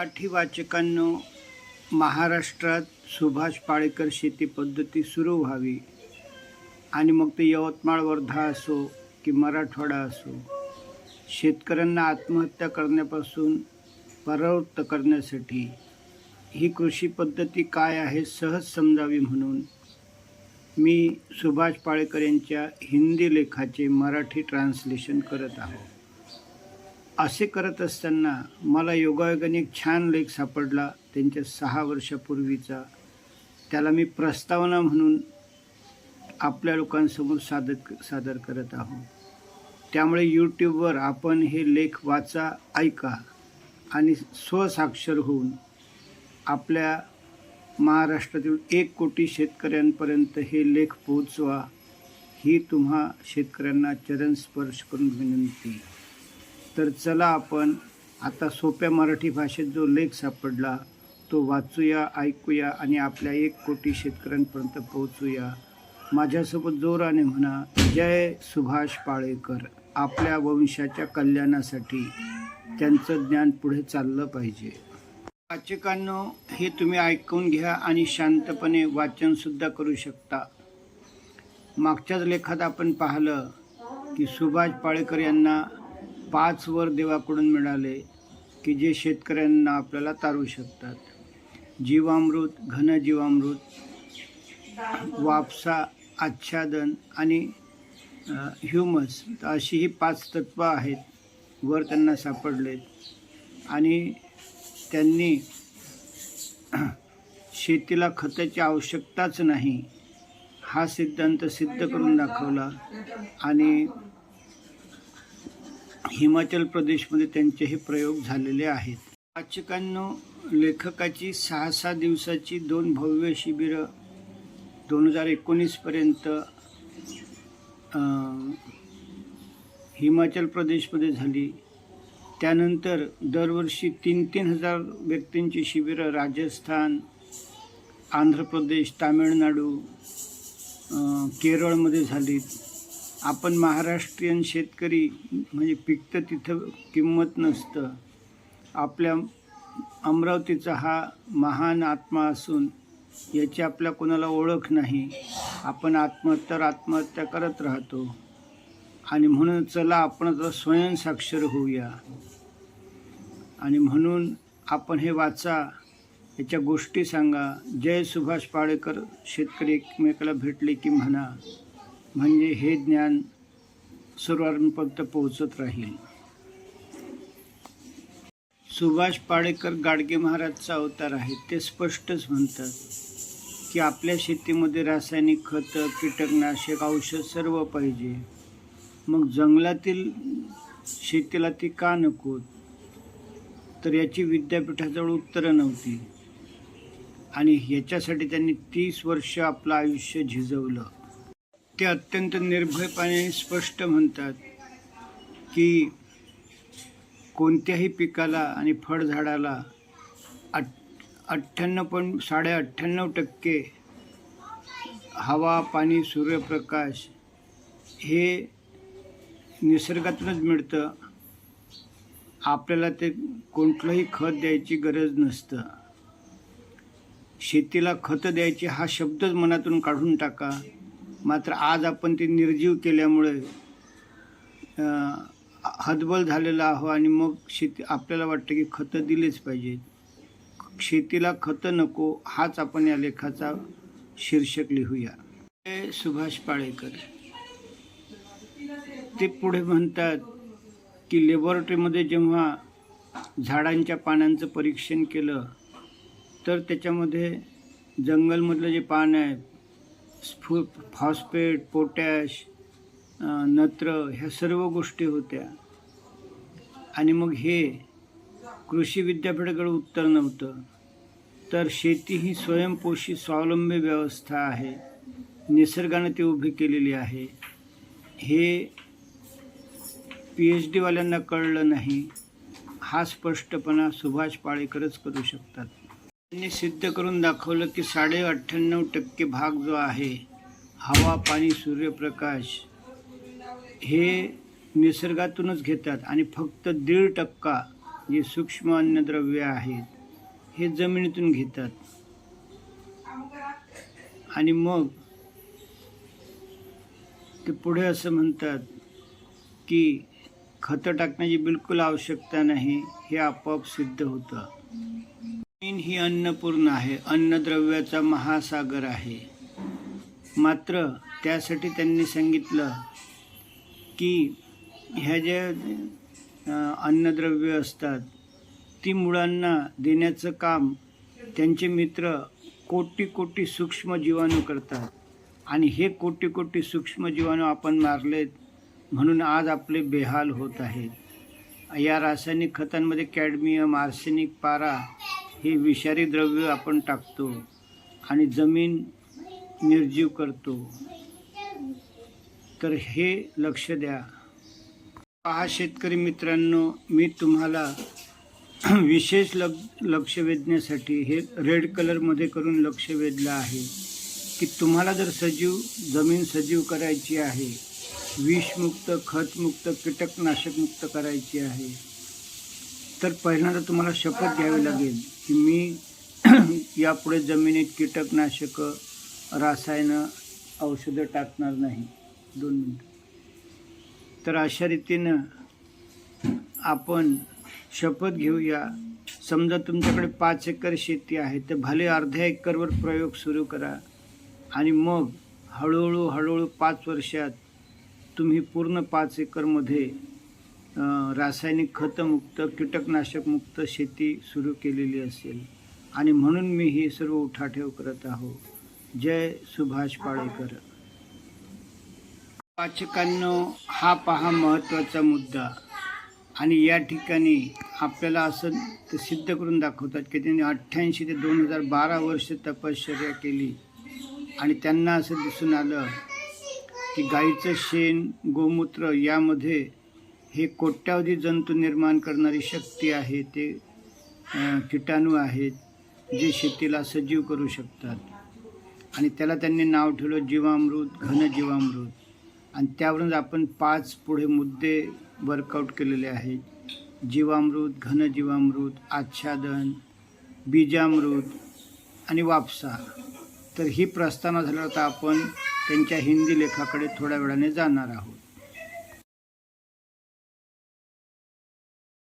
मराठी वाचकांनो, महाराष्ट्रात सुभाष पाळेकर शेती पद्धती सुरू व्हावी आणि मग ते यवतमाळ, वर्धा असो की मराठवाडा असो, शेतकऱ्यांना आत्महत्या करण्यापासून परावृत्त करण्यासाठी ही कृषी पद्धती काय आहे सहज समजावी म्हणून मी सुभाष पाळेकर यांच्या हिंदी लेखाचे मराठी ट्रान्सलेशन करत आहोत. असे करत असताना मला योगायोगाने एक छान लेख सापडला त्यांच्या 6 वर्षापूर्वीचा. त्याला मी प्रस्तावना म्हणून आपल्या लोकांसमोर सादर करत आहोत. त्यामुळे यूट्यूबवर आपण हे लेख वाचा, ऐका आणि स्वसाक्षर होऊन आपल्या महाराष्ट्रातील 1 कोटी शेतकऱ्यांपर्यंत हे लेख पोहोचवा, ही तुम्हा शेतकऱ्यांना चरणस्पर्श करून विनंती. तर चला आपण आता सोप्या मराठी भाषेत जो लेख सापडला तो वाचूया, ऐकूया आणि आपल्या 1 कोटी शेतकऱ्यांपर्यंत पोहोचूया. माझ्यासोबत जोराने म्हणा, जय सुभाष पाळेकर. आपल्या वंशाच्या कल्याणासाठी त्यांचं ज्ञान पुढे चाललं पाहिजे. वाचकांनो, हे तुम्ही ऐकून घ्या आणि शांतपणे वाचनसुद्धा करू शकता. मागच्याच लेखात आपण पाहिलं की सुभाष पाळेकर यांना 5 वर देवाकडून मिळाले की जे शेतकऱ्यांना आपल्याला तारू शकतात. जीवामृत, घनजीवामृत, वापसा, आच्छादन आणि ह्युमस, अशी ही 5 तत्त्व आहेत वर त्यांना सापडलेत. आणि त्यांनी शेतीला खताची आवश्यकताच नाही हा सिद्धांत सिद्ध करून दाखवला. आणि हिमाचल प्रदेशमध्ये त्यांचे हे प्रयोग झालेले आहेत. वाचकांनो, लेखकाची 6 दिवसाची 2 भव्य शिबिरं 2019पर्यंत हिमाचल प्रदेशमध्ये झाली. त्यानंतर दरवर्षी 3-3 हजार व्यक्तींची शिबिरं राजस्थान, आंध्र प्रदेश, तामिळनाडू, केरळमध्ये झालीत. आपण महाराष्ट्रीयन शेतकरी म्हणजे पिकतं तिथं किंमत नसतं. आपल्या अमरावतीचा हा महान आत्मा असून याची आपल्या कोणाला ओळख नाही. आपण आत्महत्या करत राहतो. आणि म्हणून चला आपण आता स्वयंसाक्षर होऊया. आणि म्हणून आपण हे वाचा, याच्या गोष्टी सांगा. जय सुभाष पाळेकर. शेतकरी एकमेकाला भेटले की म्हणा, म्हणजे हे ज्ञान सर्वांपर्यंत पोहोचत राहील. सुभाष पाळेकर गाडगे महाराजचा अवतार आहे. ते स्पष्टच म्हणतात की आपल्या शेतीमध्ये रासायनिक खतं, कीटकनाशक, औषध सर्व पाहिजे. मग जंगलातील शेतीला ती का नको? तर याची विद्यापीठाजवळ उत्तरं नव्हती. आणि ह्याच्यासाठी त्यांनी 30 वर्ष आपलं आयुष्य झिजवलं. ते अत्यंत निर्भयपणे स्पष्ट म्हणतात की कोणत्याही पिकाला आणि फळझाडाला 98.98% हवा, पाणी, सूर्यप्रकाश हे निसर्गातूनच मिळतं. आपल्याला ते कोणतंही खत द्यायची गरज नसतं. शेतीला खतं द्यायची हा शब्दच मनातून काढून टाका. मात्र आज आपण ते निर्जीव केल्यामुळे हतबल झालेला आहो. आणि मग आपल्याला वाटतं की खतं दिलीच पाहिजेत. शेतीला खतं नको, हाच आपण या लेखाचा शीर्षक लिहूया. सुभाष पाळेकर. ते पुढे म्हणतात की लॅबोरेटरीमध्ये जेव्हा झाडांच्या पानांचं परीक्षण केलं तर त्याच्यामध्ये जंगलमधलं जे पान आहे, फॉस्फेट, पोटॅश, नत्र, ह्या सर्व गोष्टी होत्या. आणि मग हे कृषी विद्यापीठाकडे उत्तर नव्हतं. तर शेती ही स्वयंपोषी स्वावलंबी व्यवस्था आहे. निसर्गानं ती उभी केलेली आहे. हे PhD वाल्यांना कळलं नाही. हा स्पष्टपणा सुभाष पाळेकरच करू शकतात. त्यांनी सिद्ध करून दाखवलं की 98.5% भाग जो आहे, हवा, पाणी, सूर्यप्रकाश, हे निसर्गातूनच घेतात आणि फक्त 1.5% जे सूक्ष्म अन्नद्रव्य आहेत हे जमिनीतून घेतात आणि मग ते पुढे असं म्हणतात की खतं टाकण्याची बिलकुल आवश्यकता नाही, हे आपोआप सिद्ध होतं. जमीन ही अन्नपूर्ण आहे, अन्नद्रव्याचा महासागर आहे. मात्र त्यासाठी त्यांनी सांगितलं की ह्या ज्या अन्नद्रव्य असतात ती मुळांना देण्याचं काम त्यांचे मित्र कोटी कोटी सूक्ष्म जीवाणू करतात आणि हे कोटी कोटी सूक्ष्म जीवाणू आपण मारलेत म्हणून आज आपले बेहाल होत आहेत. या रासायनिक खतांमध्ये कॅडमियम, आर्सेनिक, पारा हे विषारी द्रव्य आपण टाकतो आणि जमीन निर्जीव करतो. तर हे लक्ष द्या. पहा शेतकरी मित्रांनो, मी तुम्हाला विशेष लक्ष वेधण्यासाठी हे रेड कलरमध्ये करून लक्ष वेधलं आहे की तुम्हाला जर जमीन सजीव करायची आहे, विषमुक्त, खतमुक्त, कीटकनाशकमुक्त करायची आहे, तर पहिल्यांदा तुम्हाला शपथ घ्यावी लागेल की मी यापुढे जमिनीत कीटकनाशकं, रसायनं, औषधं टाकणार नाही. 2 मिनिटं. तर अशा रीतीनं आपण शपथ घेऊया. समजा तुमच्याकडे 5 एकर शेती आहे तर भले अर्ध्या एकरवर प्रयोग सुरू करा आणि मग हळूहळू 5 वर्षात तुम्ही पूर्ण 5 एकरमध्ये रासायनिक खतमुक्त, कीटकनाशकमुक्त शेती सुरू केलेली असेल. आणि म्हणून मी ही सर्व उठाठेव करत आहो. जय सुभाष पाळेकर. वाचकांनो, हा पहा महत्त्वाचा मुद्दा. आणि या ठिकाणी आपल्याला असं ते सिद्ध करून दाखवतात की त्यांनी 88 ते 2012 वर्ष तपश्चर्या केली आणि त्यांना असं दिसून आलं की गाईचं शेण, गोमूत्र यामध्ये हे कोट्यावधी जंतू निर्माण करणारी शक्ती आहे. ते किटाणू आहेत जे शेतीला सजीव करू शकतात आणि त्याला त्यांनी नाव ठेवलं जीवामृत, घनजीवामृत. आणि त्यावरून आपण 5 पुढे मुद्दे वर्कआउट केलेले आहेत. जीवामृत, घनजीवामृत, आच्छादन, बीजामृत आणि वापसा. तर ही प्रस्तावना झाल्यावर आता आपण त्यांच्या हिंदी लेखाकडे थोड्या वेळाने जाणार आहोत.